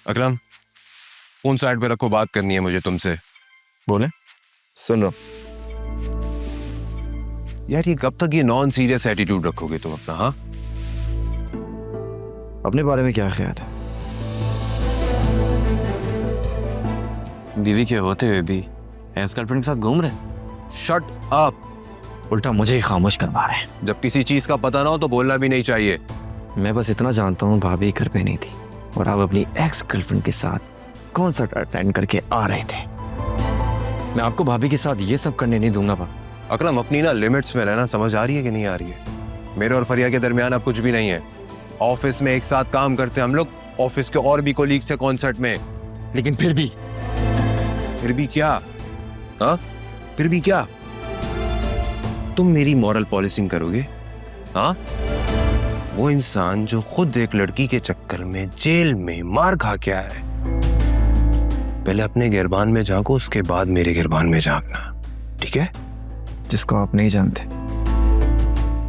अकरम, phone side पे रखो, बात करनी है मुझे तुमसे। बोले, सुन रहा हूं। यार ये कब तक ये नॉन सीरियस एटीट्यूड रखोगे तुम अपना? हाँ, अपने बारे में क्या ख्याल है? बीवी के होते हुए भी एक्स गर्लफ्रेंड के साथ घूम रहे? Shut up. उल्टा मुझे ही खामोश करवा रहे हैं। जब किसी चीज का पता ना हो तो बोलना भी नहीं चाहिए। मैं बस इतना जानता हूँ, भाभी घर पे नहीं थी और आप अपनी एक्स गर्लफ्रेंड के साथ कॉन्सर्ट अटेंड करके आ रहे थे। मैं आपको भाभी के साथ ये सब करने नहीं दूंगा। अकरम, अपनी ना लिमिट्स में रहना समझ आ रही है कि नहीं आ रही है? मेरे और फरिया के दरमियान अब कुछ भी नहीं है। ऑफिस में एक साथ काम करते हैं हम लोग, ऑफिस के और भी कोलीग्स थे कॉन्सर्ट में। लेकिन फिर भी क्या? हाँ, फिर भी क्या? तुम मेरी मॉरल पॉलिसिंग करोगे? हाँ, वो इंसान जो खुद एक लड़की के चक्कर में जेल में मार खा के आया है, पहले अपने गिरबान में झांको, उसके बाद मेरे गिरबान में झांकना, ठीक है? जिसको आप नहीं जानते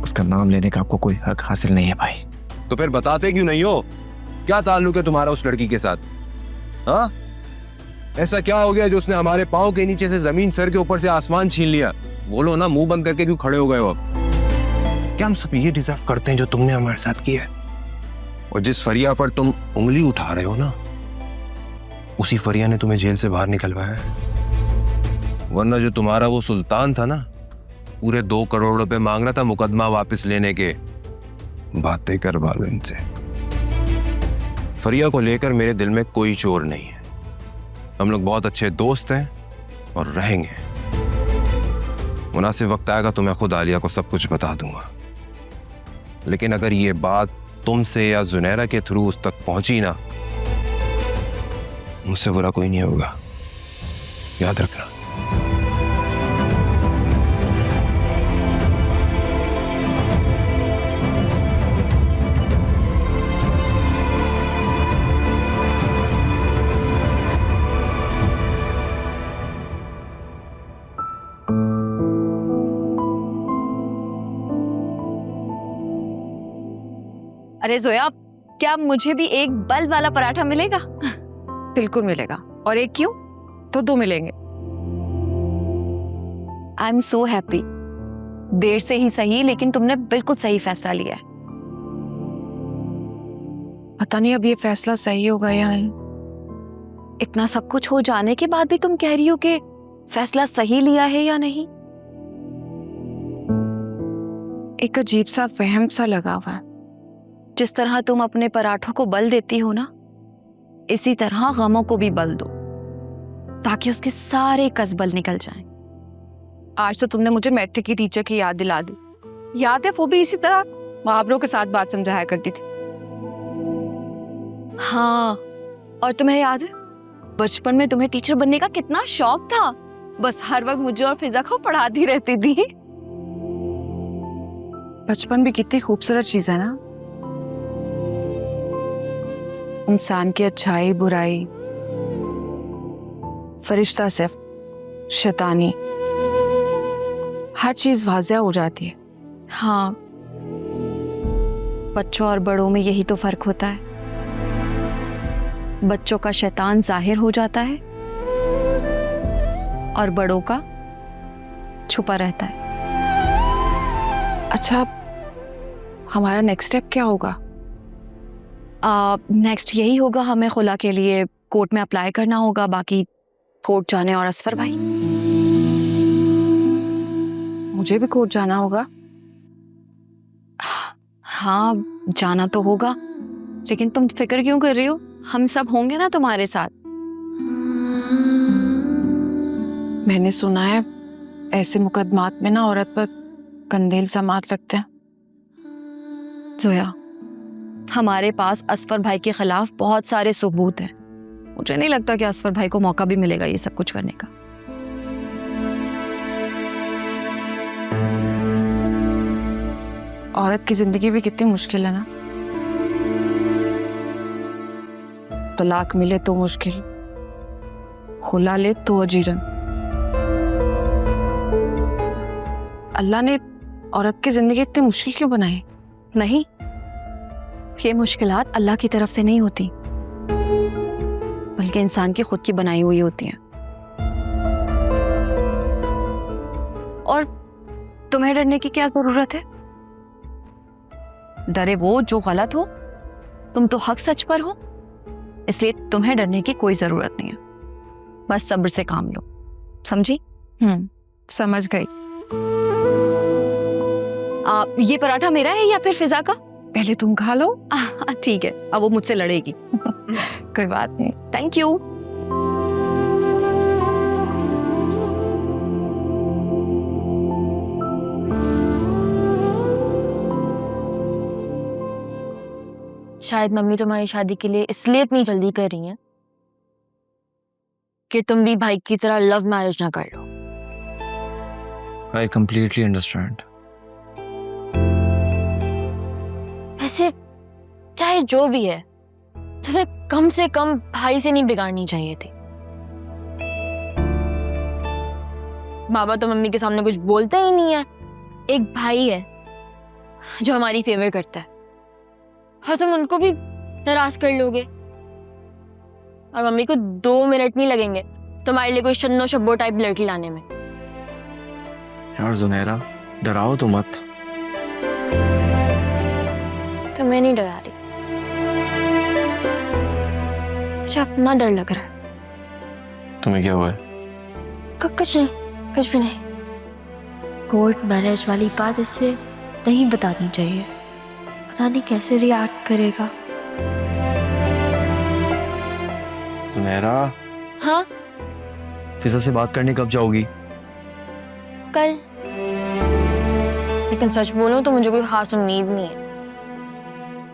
उसका नाम लेने का आपको कोई हक हासिल नहीं है भाई। तो फिर बताते क्यों नहीं हो? क्या ताल्लुक है तुम्हारा उस लड़की के साथ? हाँ, ऐसा क्या हो गया जो उसने हमारे पाँव के नीचे से जमीन, सर के ऊपर से आसमान छीन लिया? बोलो ना, मुंह बंद करके क्यों खड़े हो गए हो? अब क्या हम सब ये डिजर्व करते हैं जो तुमने हमारे साथ किया है? और जिस फरिया पर तुम उंगली उठा रहे हो ना, उसी फरिया ने तुम्हें जेल से बाहर निकलवाया है। वरना जो तुम्हारा वो सुल्तान था ना, पूरे 2 करोड़ रुपए मांग रहा था मुकदमा वापस लेने के। बातें करवा लो इनसे। फरिया को लेकर मेरे दिल में कोई चोर नहीं है। हम लोग बहुत अच्छे दोस्त हैं और रहेंगे। मुनासिब वक्त आएगा तो मैं खुद आलिया को सब कुछ बता दूंगा। लेकिन अगर ये बात तुमसे या जुनैरा के थ्रू उस तक पहुंची ना, मुझसे बुरा कोई नहीं होगा, याद रखना। अरे जोया, क्या मुझे भी एक बल्ब वाला पराठा मिलेगा? बिल्कुल मिलेगा। और एक क्यों, तो 2 मिलेंगे। I am so happy. देर से ही सही, लेकिन तुमने बिल्कुल सही फैसला लिया है। पता नहीं अब ये फैसला सही होगा या नहीं। इतना सब कुछ हो जाने के बाद भी तुम कह रही हो कि फैसला सही लिया है या नहीं? एक अजीब सा वहम सा लगा हुआ है। जिस तरह तुम अपने पराठों को बल देती हो ना, इसी तरह गमों को भी बल दो, ताकि उसके सारे कसबल निकल जाएं। आज तो तुमने मुझे मैट्रिक की टीचर की याद दिला दी। याद है, वो भी इसी तरह मुहावरों के साथ बात समझाया करती थी। हाँ, और तुम्हें याद है बचपन में तुम्हें टीचर बनने का कितना शौक था? बस हर वक्त मुझे और फिजा को पढ़ाती रहती थी। बचपन भी कितनी खूबसूरत चीज है ना। इंसान की अच्छाई बुराई, फरिश्ता सिर्फ, शैतानी, हर चीज वाज़ेह हो जाती है। हाँ, बच्चों और बड़ों में यही तो फर्क होता है। बच्चों का शैतान जाहिर हो जाता है और बड़ों का छुपा रहता है। अच्छा, हमारा नेक्स्ट स्टेप क्या होगा? नेक्स्ट यही होगा, हमें खुला के लिए कोर्ट में अप्लाई करना होगा। बाकी कोर्ट जाने और असफर भाई। मुझे भी कोर्ट जाना होगा। हाँ, जाना तो होगा, लेकिन तुम फिक्र क्यों कर रही हो? हम सब होंगे ना तुम्हारे साथ। मैंने सुना है ऐसे मुकदमात में ना औरत पर कंदेल समात लगते हैं। जोया, हमारे पास असफर भाई के खिलाफ बहुत सारे सबूत हैं। मुझे नहीं लगता कि असफर भाई को मौका भी मिलेगा ये सब कुछ करने का। औरत की जिंदगी भी कितनी मुश्किल है ना। तलाक मिले तो मुश्किल, खुला ले तो अजीरन। अल्लाह ने औरत की जिंदगी इतनी मुश्किल क्यों बनाई? नहीं, ये मुश्किलात अल्लाह की तरफ से नहीं होती। बल्कि इंसान की खुद की बनाई हुई होती हैं। और तुम्हें डरने की क्या जरूरत है? डरे वो जो गलत हो, तुम तो हक सच पर हो, इसलिए तुम्हें डरने की कोई जरूरत नहीं है। बस सब्र से काम लो, समझी? समझ गई। ये पराठा मेरा है या फिर फिजा का? पहले तुम खा लो। ठीक है, अब वो मुझसे लड़ेगी। कोई बात नहीं। Thank you. शायद मम्मी तुम्हारी शादी के लिए इसलिए इतनी जल्दी कर रही हैं कि तुम भी भाई की तरह लव मैरिज ना कर लो। I completely understand. ऐसे चाहे जो भी है, तुम्हें कम से कम भाई से नहीं बिगाड़नी चाहिए थी। बाबा तो मम्मी के सामने कुछ बोलते ही नहीं है। एक भाई है जो हमारी फेवर करता है और तुम उनको भी नाराज कर लोगे। और मम्मी को 2 मिनट नहीं लगेंगे तुम्हारे लिए कोई शन्नो शब्बो टाइप लड़की लाने में। यार जुनैरा, डराओ तो मत। तो मैं नहीं डरा रही, मुझे अपना डर लग रहा है। तुम्हें क्या हुआ है? कुछ नहीं, कुछ भी नहीं। कोर्ट मैरिज वाली बात इससे नहीं बतानी चाहिए, पता नहीं कैसे रिएक्ट करेगा। जुनैरा, हाँ फिजा से बात करने कब जाओगी? कल। लेकिन सच बोलूं तो मुझे कोई खास उम्मीद नहीं है।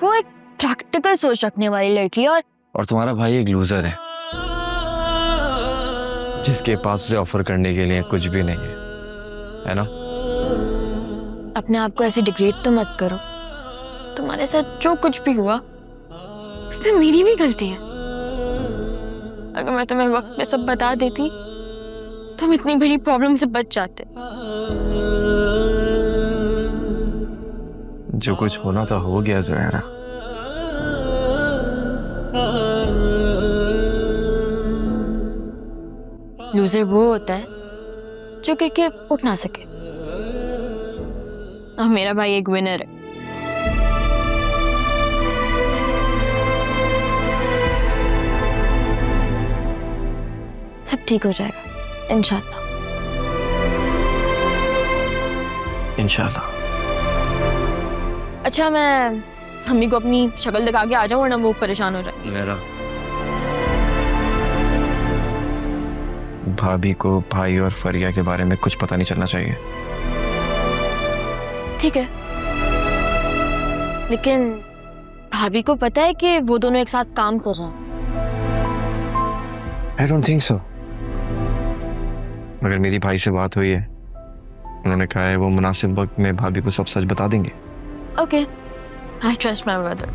वो एक प्रैक्टिकल सोच रखने वाली लड़की है और तुम्हारा भाई एक लूजर है जिसके पास उसे ऑफर करने के लिए कुछ भी नहीं है ना? अपने आप को ऐसे डिग्रेड तो मत करो। तुम्हारे साथ जो कुछ भी हुआ उसमें मेरी भी गलती है। अगर मैं तुम्हें वक्त पे सब बता देती तो हम इतनी बड़ी प्रॉब्लम से बच जाते। जो कुछ होना था हो गया जुनैरा। लूजर वो होता है जो करके उठ ना सके, और मेरा भाई एक विनर है। सब ठीक हो जाएगा इंशाल्लाह। इंशाल्लाह। अच्छा, मैं मम्मी को अपनी शक्ल दिखा के आ जाऊं वरना वो परेशान हो जाएगी। जुनैरा, भाभी को भाई और फरिया के बारे में कुछ पता नहीं चलना चाहिए। ठीक है, लेकिन भाभी को पता है कि वो दोनों एक साथ काम कर रहे हैं? I don't think so. मगर मेरी भाई से बात हुई है, उन्होंने कहा है वो मुनासिब वक्त में भाभी को सब सच बता देंगे। Okay, I trust my brother.